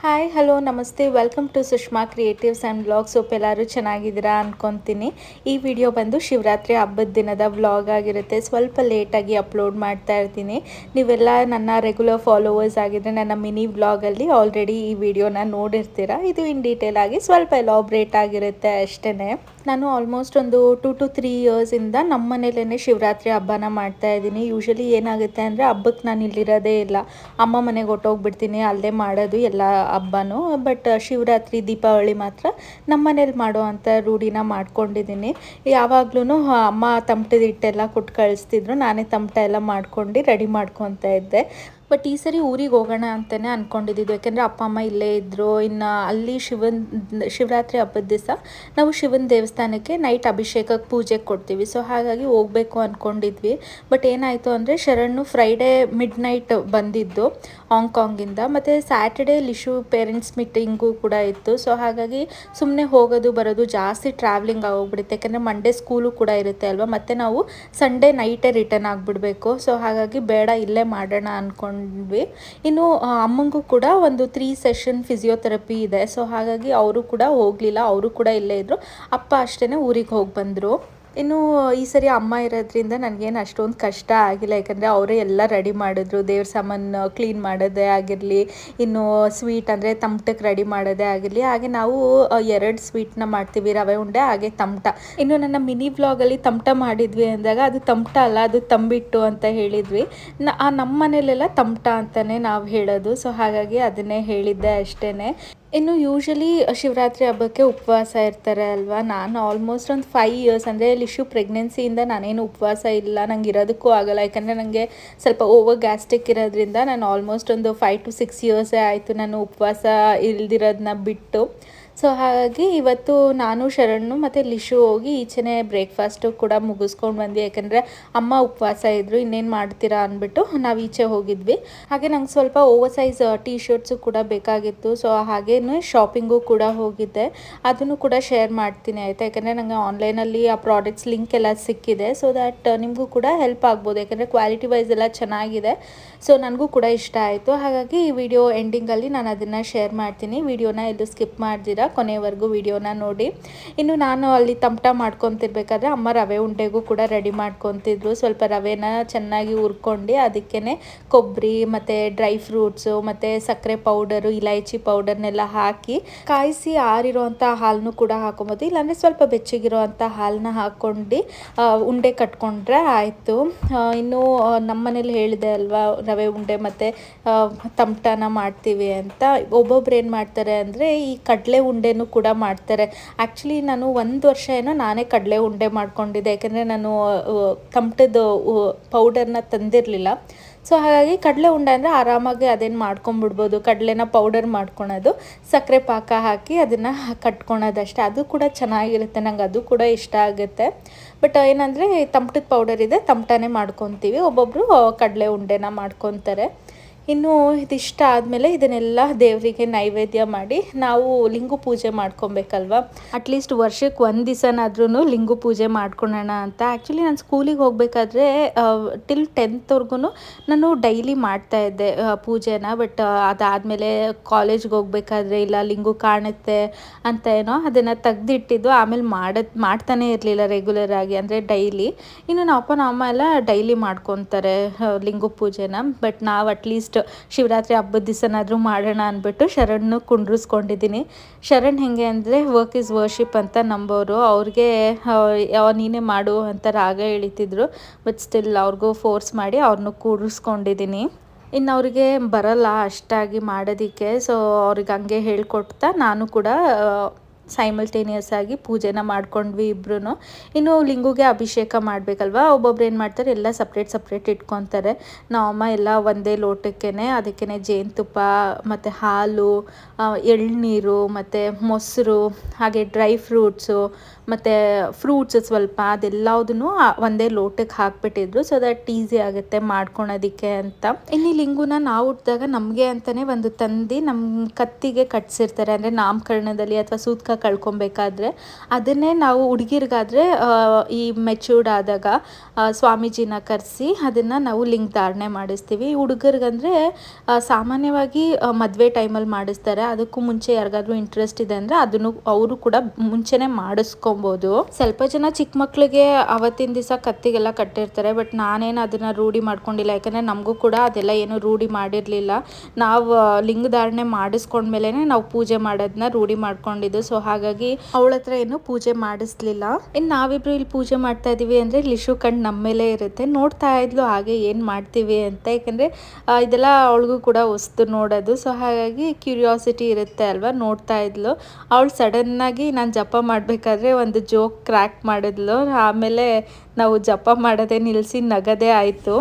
Hi hello ನಮಸ್ತೆ welcome to Sushma creatives and vlogs. ಎಲ್ಲರೂ ಚೆನ್ನಾಗಿದ್ದೀರಾ ಅನ್ಕೊತೀನಿ. ಈ ವಿಡಿಯೋ ಬಂದು ಶಿವರಾತ್ರಿ ಹಬ್ಬದ ದಿನದ ವ್ಲಾಗ್ ಆಗಿರುತ್ತೆ. ಸ್ವಲ್ಪ ಲೇಟಾಗಿ ಅಪ್ಲೋಡ್ ಮಾಡ್ತಾ ಇರ್ತೀನಿ. ನೀವೆಲ್ಲ ನನ್ನ ರೆಗ್ಯುಲರ್ ಫಾಲೋವರ್ಸ್ ಆಗಿದ್ದರೆ ನನ್ನ ಮಿನಿ ವ್ಲಾಗಲ್ಲಿ ಆಲ್ರೆಡಿ ಈ ವಿಡಿಯೋನ ನೋಡಿರ್ತೀರ. ಇದು ಇನ್ ಡೀಟೇಲ್ ಆಗಿ ಸ್ವಲ್ಪ ಎಲಾಬ್ರೇಟ್ ಆಗಿರುತ್ತೆ ಅಷ್ಟೇ. ನಾನು ಆಲ್ಮೋಸ್ಟ್ ಒಂದು 2 to 3 ಇಯರ್ಸಿಂದ ನಮ್ಮ ಮನೇಲೇ ಶಿವರಾತ್ರಿ ಹಬ್ಬನ ಮಾಡ್ತಾ ಇದ್ದೀನಿ. ಯೂಶಲಿ ಏನಾಗುತ್ತೆ ಅಂದರೆ ಹಬ್ಬಕ್ಕೆ ನಾನು ಇಲ್ಲಿರೋದೇ ಇಲ್ಲ, ಅಮ್ಮ ಮನೆಗೆ ಹೊಟ್ಟೋಗ್ಬಿಡ್ತೀನಿ, ಅಲ್ಲೇ ಮಾಡೋದು ಎಲ್ಲ ಹಬ್ಬನೂ. ಬಟ್ ಶಿವರಾತ್ರಿ ದೀಪಾವಳಿ ಮಾತ್ರ ನಮ್ಮ ಮನೇಲಿ ಮಾಡೋ ಅಂಥ ರೂಢಿನ ಮಾಡ್ಕೊಂಡಿದ್ದೀನಿ. ಯಾವಾಗ್ಲೂ ಅಮ್ಮ ತಮಟದ ಹಿಟ್ಟೆಲ್ಲ ಕೊಟ್ಟು ಕಳಿಸ್ತಿದ್ರು, ನಾನೇ ತಮಟ ಎಲ್ಲ ಮಾಡ್ಕೊಂಡು ರೆಡಿ ಮಾಡ್ಕೊತಾ ಇದ್ದೆ. ಬಟ್ ಈ ಸರಿ ಊರಿಗೆ ಹೋಗೋಣ ಅಂತಲೇ ಅಂದ್ಕೊಂಡಿದ್ದು, ಯಾಕೆಂದರೆ ಅಪ್ಪ ಅಮ್ಮ ಇಲ್ಲೇ ಇದ್ದರು. ಇನ್ನು ಅಲ್ಲಿ ಶಿವರಾತ್ರಿ ಹಬ್ಬದ ದಿವಸ ನಾವು ಶಿವನ ದೇವಸ್ಥಾನಕ್ಕೆ ನೈಟ್ ಅಭಿಷೇಕಕ್ಕೆ ಪೂಜೆಗೆ ಕೊಡ್ತೀವಿ. ಸೊ ಹಾಗಾಗಿ ಹೋಗಬೇಕು ಅಂದ್ಕೊಂಡಿದ್ವಿ. ಬಟ್ ಏನಾಯಿತು ಅಂದರೆ ಶರಣು ಫ್ರೈಡೇ ಮಿಡ್ ನೈಟ್ ಬಂದಿದ್ದು ಹಾಂಗ್ಕಾಂಗಿಂದ, ಮತ್ತು ಸ್ಯಾಟರ್ಡೇ ಲಿಶು ಪೇರೆಂಟ್ಸ್ ಮೀಟಿಂಗು ಕೂಡ ಇತ್ತು. ಸೊ ಹಾಗಾಗಿ ಸುಮ್ಮನೆ ಹೋಗೋದು ಬರೋದು ಜಾಸ್ತಿ ಟ್ರಾವೆಲಿಂಗ್ ಆಗೋಗ್ಬಿಡುತ್ತೆ, ಯಾಕೆಂದರೆ ಮಂಡೇ ಸ್ಕೂಲು ಕೂಡ ಇರುತ್ತೆ ಅಲ್ವಾ, ಮತ್ತು ನಾವು ಸಂಡೇ ನೈಟೇ ರಿಟರ್ನ್ ಆಗಿಬಿಡ್ಬೇಕು. ಸೊ ಹಾಗಾಗಿ ಬೇಡ ಇಲ್ಲೇ ಮಾಡೋಣ ಅಂದ್ಕೊಂಡ್ವಿ. ಇನ್ನು ಅಮ್ಮಂಗೂ ಕೂಡ ಒಂದು 3 ಸೆಷನ್ ಫಿಸಿಯೋಥೆರಪಿ ಇದೆ. ಸೊ ಹಾಗಾಗಿ ಅವರು ಕೂಡ ಹೋಗಲಿಲ್ಲ, ಅವರು ಕೂಡ ಇಲ್ಲೇ ಇದ್ದರು. ಅಪ್ಪ ಅಷ್ಟೇ ಊರಿಗೆ ಹೋಗಿ ಬಂದರು. ಇನ್ನು ಈ ಸರಿ ಅಮ್ಮ ಇರೋದ್ರಿಂದ ನನಗೇನು ಅಷ್ಟೊಂದು ಕಷ್ಟ ಆಗಿಲ್ಲ, ಯಾಕಂದರೆ ಅವರೇ ಎಲ್ಲ ರೆಡಿ ಮಾಡಿದ್ರು. ದೇವ್ರ ಸಾಮಾನು ಕ್ಲೀನ್ ಮಾಡೋದೇ ಆಗಿರಲಿ, ಇನ್ನು ಸ್ವೀಟ್ ಅಂದರೆ ತಮಟಕ್ಕೆ ರೆಡಿ ಮಾಡೋದೇ ಆಗಿರಲಿ. ಹಾಗೆ ನಾವು 2 ಸ್ವೀಟ್ನ ಮಾಡ್ತೀವಿ, ರವೆ ಉಂಡೆ ಹಾಗೆ ತಮಟ. ಇನ್ನು ನನ್ನ ಮಿನಿ ವ್ಲಾಗಲ್ಲಿ ತಮಟ ಮಾಡಿದ್ವಿ ಅಂದಾಗ ಅದು ತಮಟ ಅಲ್ಲ, ಅದು ತಂಬಿಟ್ಟು ಅಂತ ಹೇಳಿದ್ವಿ. ನಮ್ಮ ಮನೇಲೆಲ್ಲ ತಮಟ ಅಂತಲೇ ನಾವು ಹೇಳೋದು. ಸೊ ಹಾಗಾಗಿ ಅದನ್ನೇ ಹೇಳಿದ್ದೆ ಅಷ್ಟೇ. ಇನ್ನು ಯೂಶಲಿ ಶಿವರಾತ್ರಿ ಹಬ್ಬಕ್ಕೆ ಉಪವಾಸ ಇರ್ತಾರೆ ಅಲ್ವಾ. ನಾನು ಆಲ್ಮೋಸ್ಟ್ ಒಂದು 5 ಇಯರ್ಸ್, ಅಂದರೆ ಲಿಶು ಪ್ರೆಗ್ನೆನ್ಸಿಯಿಂದ ನಾನೇನು ಉಪವಾಸ ಇಲ್ಲ, ನಂಗೆ ಇರೋದಕ್ಕೂ ಆಗೋಲ್ಲ, ಯಾಕಂದರೆ ನನಗೆ ಸ್ವಲ್ಪ ಓವರ್ ಗ್ಯಾಸ್ಟ್ರಿಕ್ ಇರೋದ್ರಿಂದ ನಾನು ಆಲ್ಮೋಸ್ಟ್ ಒಂದು 5 to 6 ಇಯರ್ಸೇ ಆಯಿತು ನಾನು ಉಪವಾಸ ಇಲ್ದಿರೋದನ್ನ ಬಿಟ್ಟು. ಸೊ ಹಾಗಾಗಿ ಇವತ್ತು ನಾನು ಶರಣು ಮತ್ತು ಲಿಶು ಹೋಗಿ ಈಚೆನೇ ಬ್ರೇಕ್ಫಾಸ್ಟು ಕೂಡ ಮುಗಿಸ್ಕೊಂಡು ಬಂದ್ವಿ, ಯಾಕೆಂದರೆ ಅಮ್ಮ ಉಪವಾಸ ಇದ್ದರು, ಇನ್ನೇನು ಮಾಡ್ತೀರಾ ಅಂದ್ಬಿಟ್ಟು ನಾವು ಈಚೆ ಹೋಗಿದ್ವಿ. ಹಾಗೆ ನಂಗೆ ಸ್ವಲ್ಪ ಓವರ್ ಸೈಜ್ ಟೀ ಶರ್ಟ್ಸು ಕೂಡ ಬೇಕಾಗಿತ್ತು. ಸೊ ಹಾಗೇ ಶಾಪಿಂಗು ಕೂಡ ಹೋಗಿದ್ದೆ, ಅದನ್ನು ಕೂಡ ಶೇರ್ ಮಾಡ್ತೀನಿ ಆಯಿತಾ, ಯಾಕೆಂದರೆ ನನಗೆ ಆನ್ಲೈನಲ್ಲಿ ಆ ಪ್ರಾಡಕ್ಟ್ಸ್ ಲಿಂಕ್ ಎಲ್ಲ ಸಿಕ್ಕಿದೆ. ಸೊ ದ್ಯಾಟ್ ನಿಮಗೂ ಕೂಡ ಹೆಲ್ಪ್ ಆಗ್ಬೋದು, ಯಾಕೆಂದರೆ ಕ್ವಾಲಿಟಿ ವೈಸ್ ಎಲ್ಲ ಚೆನ್ನಾಗಿದೆ. ಸೊ ನನಗೂ ಕೂಡ ಇಷ್ಟ ಆಯಿತು. ಹಾಗಾಗಿ ಈ ವಿಡಿಯೋ ಎಂಡಿಂಗಲ್ಲಿ ನಾನು ಅದನ್ನು ಶೇರ್ ಮಾಡ್ತೀನಿ. ವಿಡಿಯೋನ ಎಲ್ಲೂ ಸ್ಕಿಪ್ ಮಾಡ್ದಿರ ಕೊನೆವರೆಗೂ ವಿಡಿಯೋನ ನೋಡಿ. ಇನ್ನು ನಾನು ಅಲ್ಲಿ ತಮಟ ಮಾಡ್ಕೊತಿರ್ಬೇಕಾದ್ರೆ ಅಮ್ಮ ರವೆ ಉಂಡೆಗೂ ಕೂಡ ರೆಡಿ ಮಾಡ್ಕೊತಿದ್ರು. ಸ್ವಲ್ಪ ರವೆನ ಚೆನ್ನಾಗಿ ಹುರ್ಕೊಂಡು ಅದಕ್ಕೇ ಕೊಬ್ಬರಿ ಮತ್ತು ಡ್ರೈ ಫ್ರೂಟ್ಸು ಮತ್ತು ಸಕ್ಕರೆ ಪೌಡರು, ಇಲೈಚಿ ಪೌಡರ್ನೆಲ್ಲ ಹಾಕಿ ಕಾಯಿಸಿ ಆರಿರೋವಂಥ ಹಾಲನ್ನು ಕೂಡ ಹಾಕೊಬೋದು, ಇಲ್ಲಾಂದರೆ ಸ್ವಲ್ಪ ಬೆಚ್ಚಗಿರೋವಂಥ ಹಾಲನ್ನ ಹಾಕ್ಕೊಂಡು ಉಂಡೆ ಕಟ್ಕೊಂಡ್ರೆ ಆಯಿತು. ಇನ್ನು ನಮ್ಮ ಮನೇಲಿ ಹೇಳಿದೆ ಅಲ್ವಾ ರವೆ ಉಂಡೆ ಮತ್ತು ತಮಟನ ಮಾಡ್ತೀವಿ ಅಂತ. ಒಬ್ಬೊಬ್ರು ಏನು ಮಾಡ್ತಾರೆ ಅಂದರೆ ಈ ಕಡಲೆ ಉಂಡೆನೂ ಕೂಡ ಮಾಡ್ತಾರೆ. ಆ್ಯಕ್ಚುಲಿ ನಾನು 1 ವರ್ಷ ಏನೋ ನಾನೇ ಕಡಲೆ ಉಂಡೆ ಮಾಡ್ಕೊಂಡಿದ್ದೆ, ಯಾಕೆಂದರೆ ನಾನು ತಮಟದ ಪೌಡರ್ನ ತಂದಿರಲಿಲ್ಲ. ಸೊ ಹಾಗಾಗಿ ಕಡಲೆ ಉಂಡೆ ಅಂದರೆ ಆರಾಮಾಗಿ ಅದೇನು ಮಾಡ್ಕೊಂಬಿಡ್ಬೋದು, ಕಡಲೆನ ಪೌಡರ್ ಮಾಡ್ಕೊಳೋದು, ಸಕ್ಕರೆ ಪಾಕ ಹಾಕಿ ಅದನ್ನು ಕಟ್ಕೊಳೋದಷ್ಟೇ. ಅದು ಕೂಡ ಚೆನ್ನಾಗಿರುತ್ತೆ, ನಂಗೆ ಅದು ಕೂಡ ಇಷ್ಟ ಆಗುತ್ತೆ. ಬಟ್ ಏನಂದರೆ ತಮಟದ ಪೌಡರ್ ಇದೆ, ತಮಟನೇ ಮಾಡ್ಕೊತೀವಿ, ಒಬ್ಬೊಬ್ಬರು ಕಡಲೆ ಉಂಡೆನ ಮಾಡ್ಕೊತಾರೆ. ಇನ್ನು ಇದಿಷ್ಟ ಆದಮೇಲೆ ಇದನ್ನೆಲ್ಲ ದೇವರಿಗೆ ನೈವೇದ್ಯ ಮಾಡಿ ನಾವು ಲಿಂಗು ಪೂಜೆ ಮಾಡ್ಕೊಬೇಕಲ್ವ. ಅಟ್ಲೀಸ್ಟ್ ವರ್ಷಕ್ಕೆ 1 ದಿವಸನಾದ್ರೂ ಲಿಂಗು ಪೂಜೆ ಮಾಡ್ಕೊಳ್ಳೋಣ ಅಂತ. ಆ್ಯಕ್ಚುಲಿ ನಾನು ಸ್ಕೂಲಿಗೆ ಹೋಗಬೇಕಾದ್ರೆ ಟಿಲ್ 10th ನಾನು ಡೈಲಿ ಮಾಡ್ತಾಯಿದ್ದೆ ಪೂಜೆನ. ಬಟ್ ಅದಾದಮೇಲೆ ಕಾಲೇಜ್ಗೆ ಹೋಗ್ಬೇಕಾದ್ರೆ ಇಲ್ಲ ಲಿಂಗು ಕಾಣುತ್ತೆ ಅಂತ ಏನೋ ಅದನ್ನು ತೆಗ್ದಿಟ್ಟಿದ್ದು, ಆಮೇಲೆ ಮಾಡ್ತಾನೆ ಇರಲಿಲ್ಲ ರೆಗ್ಯುಲರ್ ಆಗಿ, ಅಂದರೆ ಡೈಲಿ. ಇನ್ನು ನಮ್ಮ ಅಪ್ಪ ನಮ್ಮ ಎಲ್ಲ ಡೈಲಿ ಮಾಡ್ಕೊತಾರೆ ಲಿಂಗು ಪೂಜೆನ. ಬಟ್ ನಾವು ಅಟ್ಲೀಸ್ಟ್ ಶಿವರಾತ್ರಿ ಹಬ್ಬದ ದಿವಸನಾದರೂ ಮಾಡೋಣ ಅಂದ್ಬಿಟ್ಟು ಶರಣ್ನು ಕುಂಡ್ರಿಸ್ಕೊಂಡಿದ್ದೀನಿ. ಶರಣ್ ಹೆಂಗೆ ಅಂದರೆ ವರ್ಕ್ ಇಸ್ ವರ್ಷಿಪ್ ಅಂತ ನಂಬೋರು, ಅವ್ರಿಗೆ ನೀನೇ ಮಾಡು ಅಂತ ರಾಗ ಎಳಿತಿದ್ರು. ಬಟ್ ಸ್ಟಿಲ್ ಅವ್ರಿಗೂ ಫೋರ್ಸ್ ಮಾಡಿ ಅವ್ರನ್ನೂ ಕೂಡಿಸ್ಕೊಂಡಿದ್ದೀನಿ. ಇನ್ನು ಅವ್ರಿಗೆ ಬರಲ್ಲ ಅಷ್ಟಾಗಿ ಮಾಡೋದಕ್ಕೆ. ಸೊ ಅವ್ರಿಗೆ ಹಂಗೆ ಹೇಳ್ಕೊಡ್ತಾ ನಾನು ಕೂಡ ಸೈಮಲ್ಟೇನಿಯಸ್ ಆಗಿ ಪೂಜೆನ ಮಾಡ್ಕೊಂಡ್ವಿ ಇಬ್ರು. ಇನ್ನು ಲಿಂಗುಗೆ ಅಭಿಷೇಕ ಮಾಡಬೇಕಲ್ವ, ಒಬ್ಬೊಬ್ರು ಏನು ಮಾಡ್ತಾರೆ ಎಲ್ಲ ಸಪ್ರೇಟ್ ಇಟ್ಕೊತಾರೆ. ನಮ್ಮಮ್ಮ ಎಲ್ಲ ಒಂದೇ ಲೋಟಕ್ಕೇ ಅದಕ್ಕೇ ಜೇನುತುಪ್ಪ ಮತ್ತು ಹಾಲು, ಎಳ್ನೀರು ಮತ್ತು ಮೊಸರು, ಹಾಗೆ ಡ್ರೈ ಫ್ರೂಟ್ಸು ಮತ್ತು ಫ್ರೂಟ್ಸ್ ಸ್ವಲ್ಪ ಅದೆಲ್ಲದನ್ನು ಒಂದೇ ಲೋಟಕ್ಕೆ ಹಾಕ್ಬಿಟ್ಟಿದ್ರು. ಸೊ ದಟ್ ಈಸಿ ಆಗುತ್ತೆ ಮಾಡ್ಕೊಳೋದಕ್ಕೆ ಅಂತ. ಇನ್ನು ಈ ಲಿಂಗುನ ನಾವು ಹುಟ್ಟಿದಾಗ ನಮಗೆ ಅಂತಲೇ ಒಂದು ತಂದು ನಮ್ಮ ಕತ್ತಿಗೆ ಕಟ್ಸಿರ್ತಾರೆ, ಅಂದರೆ ನಾಮಕರಣದಲ್ಲಿ ಅಥವಾ ಸೂತ್ಕ ಕಳ್ಕೊಬೇಕಾದ್ರೆ. ಅದನ್ನೇ ನಾವು ಹುಡುಗಿರಿಗಾದರೆ ಈ ಮೆಚ್ಯೂರ್ಡ್ ಆದಾಗ ಸ್ವಾಮೀಜಿನ ಕರೆಸಿ ಅದನ್ನು ನಾವು ಲಿಂಗ ಧಾರಣೆ ಮಾಡಿಸ್ತೀವಿ. ಹುಡುಗರಿಗಂದರೆ ಸಾಮಾನ್ಯವಾಗಿ ಮದುವೆ ಟೈಮಲ್ಲಿ ಮಾಡಿಸ್ತಾರೆ. ಅದಕ್ಕೂ ಮುಂಚೆ ಯಾರಿಗಾದ್ರೂ ಇಂಟ್ರೆಸ್ಟ್ ಇದೆ ಅಂದರೆ ಅದನ್ನು ಅವರು ಕೂಡ ಮುಂಚೆನೇ ಮಾಡಿಸ್ಕೊಬೋದು. ಸ್ವಲ್ಪ ಜನ ಚಿಕ್ಕ ಮಕ್ಕಳಿಗೆ ಅವತ್ತಿನ ದಿವಸ ಕತ್ತಿಗೆಲ್ಲ ಕಟ್ಟಿರ್ತಾರೆ, ಬಟ್ ನಾನೇನು ಅದನ್ನು ರೂಢಿ ಮಾಡ್ಕೊಂಡಿಲ್ಲ. ಯಾಕಂದರೆ ನಮಗೂ ಕೂಡ ಅದೆಲ್ಲ ಏನು ರೂಢಿ ಮಾಡಿರಲಿಲ್ಲ. ನಾವು ಲಿಂಗಧಾರಣೆ ಮಾಡಿಸ್ಕೊಂಡ್ಮೇಲೆ ನಾವು ಪೂಜೆ ಮಾಡೋದನ್ನ ರೂಢಿ ಮಾಡ್ಕೊಂಡಿದ್ದು. ಸೊ ಹಾಗಾಗಿ ಅವಳ ಹತ್ರ ಏನು ಪೂಜೆ ಮಾಡಿಸ್ಲಿಲ್ಲ. ಇನ್ನು ನಾವಿಬ್ರು ಇಲ್ಲಿ ಪೂಜೆ ಮಾಡ್ತಾ ಇದೀವಿ ಅಂದರೆ ಲಿಶು ಕಣ್ಣು ನಮ್ಮ ಮೇಲೆ ಇರುತ್ತೆ. ನೋಡ್ತಾ ಇದ್ಲು ಹಾಗೆ ಏನು ಮಾಡ್ತೀವಿ ಅಂತ. ಯಾಕಂದರೆ ಇದೆಲ್ಲ ಅವಳಿಗೂ ಕೂಡ ಹೊಸ್ತು ನೋಡೋದು. ಸೊ ಹಾಗಾಗಿ ಕ್ಯೂರಿಯಾಸಿಟಿ ಇರುತ್ತೆ ಅಲ್ವಾ, ನೋಡ್ತಾ ಇದ್ಲು. ಅವಳು ಸಡನ್ನಾಗಿ ನಾನು ಜಪ ಮಾಡಬೇಕಾದ್ರೆ ಒಂದು ಜೋಕ್ ಕ್ರ್ಯಾಕ್ ಮಾಡಿದ್ಲು. ಆಮೇಲೆ ನಾವು ಜಪ ಮಾಡೋದೇ ನಿಲ್ಲಿಸಿ ನಗದೇ ಆಯಿತು.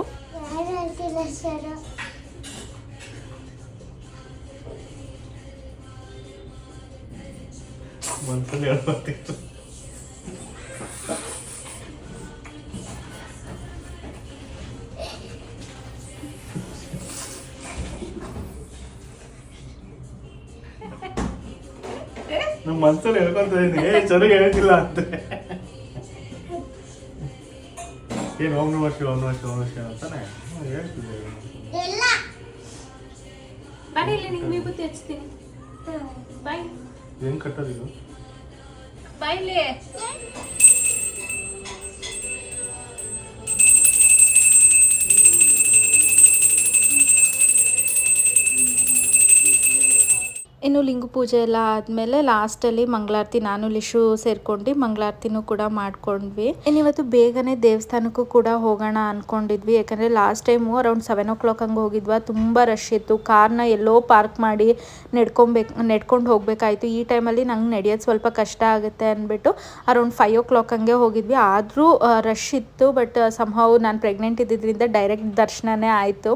ನಮ್ಮ ಮನ್ಸಲ್ಲಿ ಹೇಳ್ಕೊಂತ ಇದ್ದೀನಿ ಚೆನ್ನಾಗಿ ಹೇಳ್ತಿಲ್ಲ ಅಂತ. ಏನು ಓಂ ನಮಃ ಶಿವಾಯ ಓಂ ನಮಃ ಶಿವಾಯ ಓಂ ನಮಃ ಶಿವಾಯ ಅಂತಾನೆ ಹೇಳ್ತಿದ್ದೆ. ಬಾಯ್, ಇಲ್ಲಿ ನಿಂಗೆ ವಿಭೂತಿ ಹಚ್ತೀನಿ. ಬಾಯ್. ಹೆಂಗ್ ಕಟ್ಟೋದು? ಬಾಯ್ಲಿ. ಇನ್ನು ಲಿಂಗ ಪೂಜೆ ಎಲ್ಲ ಆದಮೇಲೆ ಲಾಸ್ಟಲ್ಲಿ ಮಂಗಳಾರತಿ ನಾನು ಲಿಶು ಸೇರ್ಕೊಂಡು ಮಂಗಳಾರತಿನೂ ಕೂಡ ಮಾಡ್ಕೊಂಡ್ವಿ. ಇನ್ನಿವತ್ತು ಬೇಗನೆ ದೇವಸ್ಥಾನಕ್ಕೂ ಕೂಡ ಹೋಗೋಣ ಅಂದ್ಕೊಂಡಿದ್ವಿ. ಯಾಕಂದರೆ ಲಾಸ್ಟ್ ಟೈಮು ಅರೌಂಡ್ 7 o'clock ಹಂಗೆ ಹೋಗಿದ್ವಾ. ತುಂಬ ರಶ್ ಇತ್ತು. ಕಾರ್ನ ಎಲ್ಲೋ ಪಾರ್ಕ್ ಮಾಡಿ ನೆಡ್ಕೊಂಡು ಹೋಗಬೇಕಾಯಿತು. ಈ ಟೈಮಲ್ಲಿ ನಂಗೆ ನಡೆಯೋದು ಸ್ವಲ್ಪ ಕಷ್ಟ ಆಗುತ್ತೆ ಅಂದ್ಬಿಟ್ಟು ಅರೌಂಡ್ 5 o'clock ಹಂಗೆ ಹೋಗಿದ್ವಿ. ಆದರೂ ರಶ್ ಇತ್ತು. ಬಟ್ ಸಂಹವ್ ನಾನು ಪ್ರೆಗ್ನೆಂಟ್ ಇದ್ದಿದ್ದರಿಂದ ಡೈರೆಕ್ಟ್ ದರ್ಶನನೇ ಆಯಿತು.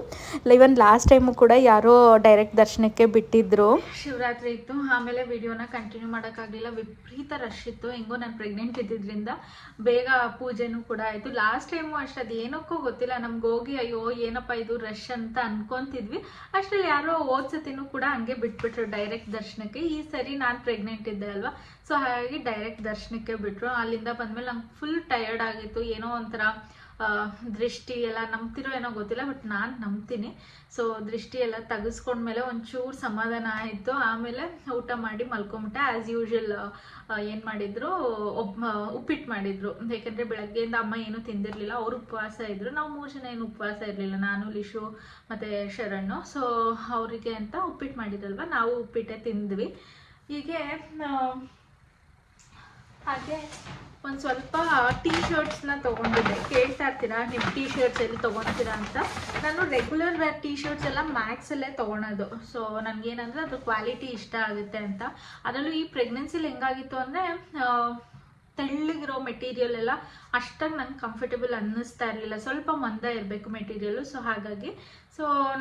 ಇವನ್ ಲಾಸ್ಟ್ ಟೈಮು ಕೂಡ ಯಾರೋ ಡೈರೆಕ್ಟ್ ದರ್ಶನಕ್ಕೆ ಬಿಟ್ಟಿದ್ರು. ಶಿವರಾತ್ರಿ ಇತ್ತು. ಆಮೇಲೆ ವಿಡಿಯೋನ ಕಂಟಿನ್ಯೂ ಮಾಡೋಕ್ಕಾಗಲಿಲ್ಲ, ವಿಪರೀತ ರಶ್ ಇತ್ತು. ಹೆಂಗೋ ನಾನು ಪ್ರೆಗ್ನೆಂಟ್ ಇದ್ದಿದ್ದರಿಂದ ಬೇಗ ಪೂಜೆನೂ ಕೂಡ ಆಯಿತು. ಲಾಸ್ಟ್ ಟೈಮು ಅಷ್ಟು ಅದು ಏನಕ್ಕೋ ಗೊತ್ತಿಲ್ಲ, ನಮ್ಗೆ ಹೋಗಿ ಅಯ್ಯೋ ಏನಪ್ಪ ಇದು ರಶ್ ಅಂತ ಅನ್ಕೊತಿದ್ವಿ. ಅಷ್ಟರಲ್ಲಿ ಯಾರೋ ಓದ್ಸತಿನೂ ಕೂಡ ಹಂಗೆ ಬಿಟ್ಬಿಟ್ರು ಡೈರೆಕ್ಟ್ ದರ್ಶನಕ್ಕೆ. ಈ ಸರಿ ನಾನು ಪ್ರೆಗ್ನೆಂಟ್ ಇದ್ದೆ ಅಲ್ವಾ, ಸೊ ಹಾಗಾಗಿ ಡೈರೆಕ್ಟ್ ದರ್ಶನಕ್ಕೆ ಬಿಟ್ಟರು. ಅಲ್ಲಿಂದ ಬಂದಮೇಲೆ ನಂಗೆ ಫುಲ್ ಟಯರ್ಡ್ ಆಗಿತ್ತು. ಏನೋ ಒಂಥರ ದೃಷ್ಟಿ ಎಲ್ಲ ನಂಬ್ತಿರೋ ಏನೋ ಗೊತ್ತಿಲ್ಲ, ಬಟ್ ನಾನು ನಂಬ್ತೀನಿ. ಸೊ ದೃಷ್ಟಿ ಎಲ್ಲ ತೆಗೆಸ್ಕೊಂಡ್ಮೇಲೆ ಒಂಚೂರು ಸಮಾಧಾನ ಆಯಿತು. ಆಮೇಲೆ ಊಟ ಮಾಡಿ ಮಲ್ಕೊಂಬಿಟ್ಟೆ. ಆ್ಯಸ್ ಯೂಶ್ವಲ್ ಏನು ಮಾಡಿದ್ರು, ಉಪ್ಪಿಟ್ಟು ಮಾಡಿದ್ರು. ಯಾಕೆಂದರೆ ಬೆಳಗ್ಗೆಯಿಂದ ಅಮ್ಮ ಏನೂ ತಿಂದಿರಲಿಲ್ಲ, ಅವರು ಉಪವಾಸ ಇದ್ದರು. ನಾವು 3 ಜನ ಏನು ಉಪವಾಸ ಇರಲಿಲ್ಲ, ನಾನು ಲಿಶು ಮತ್ತು ಶರಣು. ಸೊ ಅವರಿಗೆ ಅಂತ ಉಪ್ಪಿಟ್ಟು ಮಾಡಿದ್ರಲ್ವ, ನಾವು ಉಪ್ಪಿಟ್ಟೆ ತಿಂದ್ವಿ. ಹೀಗೆ ಹಾಗೆ ಒಂದು ಸ್ವಲ್ಪ ಟೀ ಶರ್ಟ್ಸ್ನ ತೊಗೊಂಡಿದ್ದೆ. ಕೇಳ್ತಾ ಇರ್ತೀರಾ ನೀವು ಟೀ ಶರ್ಟ್ಸ್ ಎಲ್ಲಿ ತೊಗೊತೀರಾ ಅಂತ. ನಾನು ರೆಗ್ಯುಲರ್ ವೇರ್ ಟೀ ಶರ್ಟ್ಸ್ ಎಲ್ಲ ಮ್ಯಾಕ್ಸಲ್ಲೇ ತೊಗೊಳೋದು. ಸೊ ನನಗೇನಂದರೆ ಅದ್ರ ಕ್ವಾಲಿಟಿ ಇಷ್ಟ ಆಗುತ್ತೆ ಅಂತ. ಅದರಲ್ಲೂ ಈ ಪ್ರೆಗ್ನೆನ್ಸಿಲಿ ಹೆಂಗಾಗಿತ್ತು ಅಂದರೆ ತೆಳ್ಳಗಿರೋ ಮೆಟೀರಿಯಲ್ ಎಲ್ಲ ಅಷ್ಟಾಗಿ ನಂಗೆ ಕಂಫರ್ಟೇಬಲ್ ಅನ್ನಿಸ್ತಾ ಇರಲಿಲ್ಲ. ಸ್ವಲ್ಪ ಮಂದ ಇರಬೇಕು ಮೆಟೀರಿಯಲು. ಸೊ ಹಾಗಾಗಿ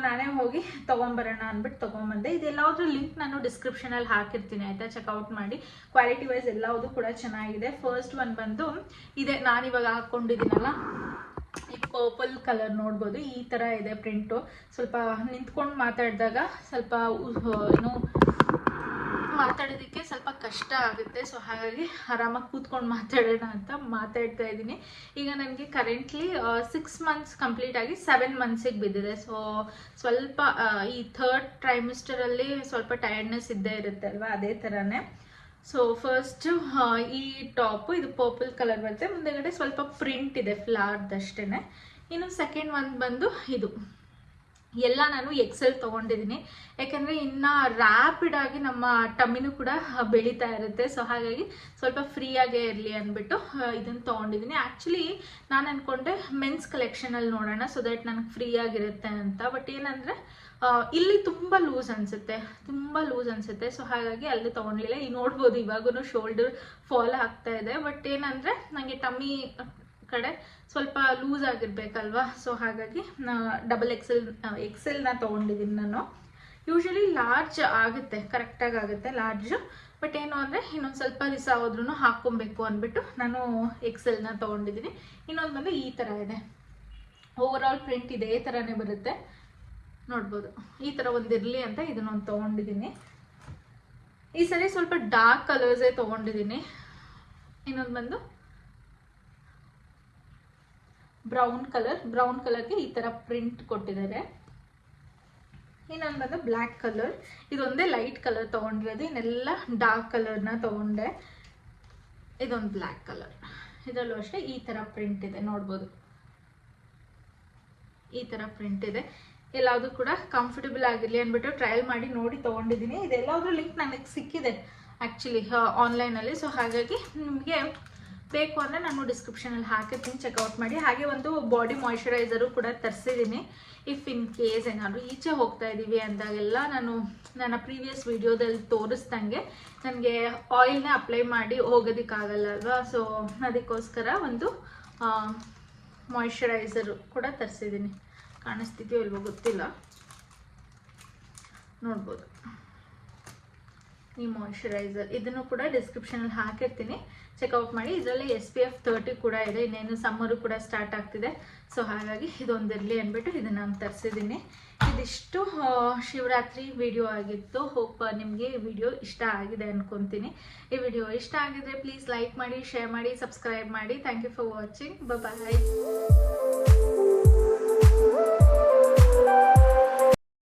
ನಾನೇ ಹೋಗಿ ತೊಗೊಂಬರೋಣ ಅಂದ್ಬಿಟ್ಟು ತೊಗೊಂಬಂದೆ. ಇದೆಲ್ಲದ್ರ ಲಿಂಕ್ ನಾನು ಡಿಸ್ಕ್ರಿಪ್ಷನಲ್ಲಿ ಹಾಕಿರ್ತೀನಿ ಆಯಿತಾ, ಚೆಕ್ಔಟ್ ಮಾಡಿ. ಕ್ವಾಲಿಟಿ ವೈಸ್ ಎಲ್ಲವುದು ಕೂಡ ಚೆನ್ನಾಗಿದೆ. ಫಸ್ಟ್ ಒನ್ ಬಂದು ಇದೆ, ನಾನಿವಾಗ ಹಾಕ್ಕೊಂಡಿದ್ದೀನಲ್ಲ ಈ ಪರ್ಪಲ್ ಕಲರ್ ನೋಡ್ಬೋದು. ಈ ಥರ ಇದೆ ಪ್ರಿಂಟು. ಸ್ವಲ್ಪ ನಿಂತ್ಕೊಂಡು ಮಾತಾಡಿದಾಗ ಸ್ವಲ್ಪ ಏನು ಮಾತಾಡೋದಕ್ಕೆ ಸ್ವಲ್ಪ ಕಷ್ಟ ಆಗುತ್ತೆ. ಸೊ ಹಾಗಾಗಿ ಆರಾಮಾಗಿ ಕೂತ್ಕೊಂಡು ಮಾತಾಡೋಣ ಅಂತ ಮಾತಾಡ್ತಾ ಇದ್ದೀನಿ. ಈಗ ನನಗೆ ಕರೆಂಟ್ಲಿ 6 months ಕಂಪ್ಲೀಟ್ ಆಗಿ 7 monthಸಿಗೆ ಬಿದ್ದಿದೆ. ಸೊ ಸ್ವಲ್ಪ ಈ 3rd ಟ್ರೈಮಿಸ್ಟರಲ್ಲಿ ಸ್ವಲ್ಪ ಟಯರ್ಡ್ನೆಸ್ ಇದ್ದೇ ಇರುತ್ತೆ ಅಲ್ವಾ, ಅದೇ ಥರನೇ. ಸೊ ಫಸ್ಟು ಈ ಟಾಪು ಇದು ಪರ್ಪಲ್ ಕಲರ್ ಬರುತ್ತೆ. ಮುಂದೆಗಡೆ ಸ್ವಲ್ಪ ಪ್ರಿಂಟ್ ಇದೆ ಫ್ಲವರ್ದಷ್ಟೇ. ಇನ್ನು ಸೆಕೆಂಡ್ ಒನ್ ಬಂದು ಇದು ಎಲ್ಲ ನಾನು ಎಕ್ಸೆಲ್ ತೊಗೊಂಡಿದ್ದೀನಿ. ಯಾಕಂದರೆ ಇನ್ನು ರ್ಯಾಪಿಡಾಗಿ ನಮ್ಮ ಟಮ್ಮಿನೂ ಕೂಡ ಬೆಳೀತಾ ಇರುತ್ತೆ. ಸೊ ಹಾಗಾಗಿ ಸ್ವಲ್ಪ ಫ್ರೀಯಾಗೇ ಇರಲಿ ಅಂದ್ಬಿಟ್ಟು ಇದನ್ನು ತೊಗೊಂಡಿದ್ದೀನಿ. ಆ್ಯಕ್ಚುಲಿ ನಾನು ಅಂದ್ಕೊಂಡೆ ಮೆನ್ಸ್ ಕಲೆಕ್ಷನಲ್ಲಿ ನೋಡೋಣ, ಸೊ ದ್ಯಾಟ್ ನನಗೆ ಫ್ರೀ ಆಗಿರುತ್ತೆ ಅಂತ. ಬಟ್ ಏನಂದರೆ ಇಲ್ಲಿ ತುಂಬ ಲೂಸ್ ಅನಿಸುತ್ತೆ. ಸೊ ಹಾಗಾಗಿ ಅಲ್ಲಿ ತೊಗೊಳ್ಲಿಲ್ಲ. ಈಗ ನೋಡ್ಬೋದು ಇವಾಗೂ ಶೋಲ್ಡರ್ ಫಾಲ್ ಆಗ್ತಾ ಇದೆ. ಬಟ್ ಏನಂದರೆ ನನಗೆ ಟಮ್ಮಿ ಕಡೆ ಸ್ವಲ್ಪ ಲೂಸ್ ಆಗಿರ್ಬೇಕಲ್ವಾ. ಸೊ ಹಾಗಾಗಿ ಡಬಲ್ ಎಕ್ಸೆಲ್ನ ತೊಗೊಂಡಿದ್ದೀನಿ ನಾನು. ಯೂಶ್ವಲಿ ಲಾರ್ಜ್ ಆಗುತ್ತೆ, ಕರೆಕ್ಟಾಗಿ ಆಗುತ್ತೆ ಲಾರ್ಜು. ಬಟ್ ಏನು ಅಂದರೆ ಇನ್ನೊಂದು ಸ್ವಲ್ಪ ದಿವಸ ಹೋದ್ರೂ ಹಾಕ್ಕೊಬೇಕು ಅಂದ್ಬಿಟ್ಟು ನಾನು ಎಕ್ಸೆಲ್ನ ತೊಗೊಂಡಿದ್ದೀನಿ. ಇನ್ನೊಂದು ಬಂದು ಈ ಥರ ಇದೆ. ಓವರಾಲ್ ಪ್ರಿಂಟ್ ಇದೇ ಥರನೇ ಬರುತ್ತೆ, ನೋಡ್ಬೋದು. ಈ ಥರ ಒಂದಿರಲಿ ಅಂತ ಇದನ್ನೊಂದು ತೊಗೊಂಡಿದ್ದೀನಿ. ಈ ಸರಿ ಸ್ವಲ್ಪ ಡಾರ್ಕ್ ಕಲರ್ಸೇ ತೊಗೊಂಡಿದ್ದೀನಿ. ಇನ್ನೊಂದು ಬಂದು ಬ್ರೌನ್ ಕಲರ್ಗೆ ಈ ಥರ ಪ್ರಿಂಟ್ ಕೊಟ್ಟಿದ್ದಾರೆ. ಇನ್ನೊಂದು ಬಂದು ಬ್ಲ್ಯಾಕ್ ಕಲರ್. ಇದೊಂದೇ ಲೈಟ್ ಕಲರ್ ತೊಗೊಂಡಿರೋದು, ಇನ್ನೆಲ್ಲ ಡಾರ್ಕ್ ಕಲರ್ನ ತೊಗೊಂಡೆ. ಇದೊಂದು ಬ್ಲ್ಯಾಕ್ ಕಲರ್. ಇದರಲ್ಲೂ ಅಷ್ಟೇ ಈ ಥರ ಪ್ರಿಂಟ್ ಇದೆ, ನೋಡ್ಬೋದು. ಈ ಥರ ಪ್ರಿಂಟ್ ಇದೆ. ಎಲ್ಲಾದರೂ ಕೂಡ ಕಂಫರ್ಟಬಲ್ ಆಗಿರಲಿ ಅಂದ್ಬಿಟ್ಟು ಟ್ರಯಲ್ ಮಾಡಿ ನೋಡಿ ತೊಗೊಂಡಿದ್ದೀನಿ. ಇದೆಲ್ಲದ್ರ ಲಿಂಕ್ ನನಗೆ ಸಿಕ್ಕಿದೆ ಆ್ಯಕ್ಚುಲಿ ಆನ್ಲೈನಲ್ಲಿ. ಸೊ ಹಾಗಾಗಿ ನಿಮಗೆ ಬೇಕು ಅಂದರೆ ನಾನು ಡಿಸ್ಕ್ರಿಪ್ಷನಲ್ಲಿ ಹಾಕಿರ್ತೀನಿ, ಚೆಕ್ಔಟ್ ಮಾಡಿ. ಹಾಗೆ ಒಂದು ಬಾಡಿ ಮಾಯ್ಶ್ಚರೈಸರು ಕೂಡ ತರಿಸಿದ್ದೀನಿ. ಇಫ್ ಇನ್ ಕೇಸ್ ಏನಾದರೂ ಈಚೆ ಹೋಗ್ತಾ ಇದ್ದೀವಿ ಅಂದಾಗೆಲ್ಲ ನಾನು ನನ್ನ ಪ್ರೀವಿಯಸ್ ವಿಡಿಯೋದಲ್ಲಿ ತೋರಿಸ್ದಂಗೆ ನನಗೆ ಆಯಿಲ್ನ ಅಪ್ಲೈ ಮಾಡಿ ಹೋಗೋದಕ್ಕಾಗಲ್ಲ ಅಲ್ವಾ. ಸೊ ಅದಕ್ಕೋಸ್ಕರ ಒಂದು ಮಾಯ್ಶ್ಚರೈಸರು ಕೂಡ ತರಿಸಿದ್ದೀನಿ. ಕಾಣಿಸ್ತಿದೆಯೋ ಇಲ್ವೋ ಗೊತ್ತಿಲ್ಲ, ನೋಡ್ಬೋದು. ಈ ಮಾಯ್ಶ್ಚರೈಸರ್ ಇದನ್ನು ಕೂಡ ಡಿಸ್ಕ್ರಿಪ್ಷನಲ್ಲಿ ಹಾಕಿರ್ತೀನಿ, ಚೆಕ್ಔಟ್ ಮಾಡಿ. ಇದರಲ್ಲಿ SPF 30 ಕೂಡ ಇದೆ. ಇನ್ನೇನು ಸಮ್ಮರು ಕೂಡ ಸ್ಟಾರ್ಟ್ ಆಗ್ತಿದೆ. ಸೊ ಹಾಗಾಗಿ ಇದೊಂದಿರಲಿ ಅಂದ್ಬಿಟ್ಟು ಇದನ್ನು ನಾನು ತರಿಸಿದ್ದೀನಿ. ಇದಿಷ್ಟು ಶಿವರಾತ್ರಿ ವಿಡಿಯೋ ಆಗಿತ್ತು. ಹೋಪ್ ನಿಮಗೆ ಈ ವಿಡಿಯೋ ಇಷ್ಟ ಆಗಿದೆ ಅಂದ್ಕೊತೀನಿ. ಈ ವಿಡಿಯೋ ಇಷ್ಟ ಆಗಿದ್ರೆ ಪ್ಲೀಸ್ ಲೈಕ್ ಮಾಡಿ, ಶೇರ್ ಮಾಡಿ, ಸಬ್ಸ್ಕ್ರೈಬ್ ಮಾಡಿ. Thank you for watching. Bye.